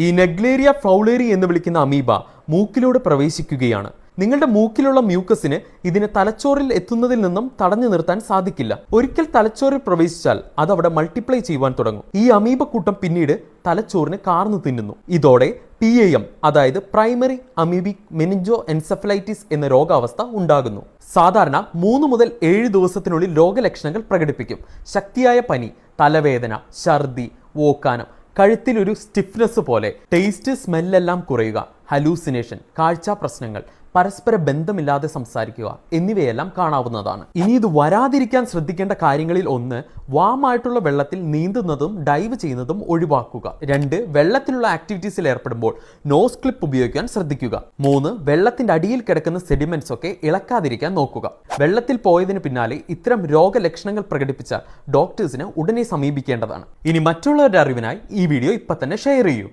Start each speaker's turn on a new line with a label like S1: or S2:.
S1: ഈ Naegleria fowleri എന്ന് വിളിക്കുന്ന അമീബ മൂക്കിലൂടെ പ്രവേശിക്കുകയാണ്. നിങ്ങളുടെ മൂക്കിലുള്ള മ്യൂക്കസിന് ഇതിനെ തലച്ചോറിൽ എത്തുന്നതിൽ നിന്നും തടഞ്ഞു നിർത്താൻ സാധിക്കില്ല. ഒരിക്കൽ തലച്ചോറിൽ പ്രവേശിച്ചാൽ അത് അവിടെ മൾട്ടിപ്ലൈ ചെയ്യുവാൻ തുടങ്ങും. ഈ അമീബ കൂട്ടം പിന്നീട് തലച്ചോറിനെ കാർന്നു തിന്നുന്നു. ഇതോടെ PAM അതായത് പ്രൈമറി അമീബിക് മെനിഞ്ചോ എൻസെഫലൈറ്റിസ് എന്ന രോഗാവസ്ഥ ഉണ്ടാകുന്നു. സാധാരണ 3 മുതൽ 7 ദിവസത്തിനുള്ളിൽ രോഗലക്ഷണങ്ങൾ പ്രകടിപ്പിക്കും. ശക്തിയായ പനി, തലവേദന, ഛർദി, ഓക്കാനം, കഴുത്തിൽ ഒരു സ്റ്റിഫ്നെസ് പോലെ, ടേസ്റ്റ് സ്മെല്ലെല്ലാം കുറയുക, ഹലൂസിനേഷൻ, കാഴ്ച പ്രശ്നങ്ങൾ, പരസ്പര ബന്ധമില്ലാതെ സംസാരിക്കുക എന്നിവയെല്ലാം കാണാവുന്നതാണ്. ഇനി ഇത് വരാതിരിക്കാൻ ശ്രദ്ധിക്കേണ്ട കാര്യങ്ങളിൽ ഒന്ന്, വാമായിട്ടുള്ള വെള്ളത്തിൽ നീന്തുന്നതും ഡൈവ് ചെയ്യുന്നതും ഒഴിവാക്കുക. 2, വെള്ളത്തിലുള്ള ആക്ടിവിറ്റീസിൽ ഏർപ്പെടുമ്പോൾ നോസ് ക്ലിപ്പ് ഉപയോഗിക്കാൻ ശ്രദ്ധിക്കുക. 3, വെള്ളത്തിന്റെ അടിയിൽ കിടക്കുന്ന സെഡിമെന്റ്സ് ഒക്കെ ഇളക്കാതിരിക്കാൻ നോക്കുക. വെള്ളത്തിൽ പോയതിന് പിന്നാലെ ഇത്തരം രോഗലക്ഷണങ്ങൾ പ്രകടിപ്പിച്ചാൽ ഡോക്ടേഴ്സിനെ ഉടനെ സമീപിക്കേണ്ടതാണ്. ഇനി മറ്റുള്ളവരുടെ അറിവിനായി ഈ വീഡിയോ ഇപ്പൊ തന്നെ ഷെയർ ചെയ്യൂ.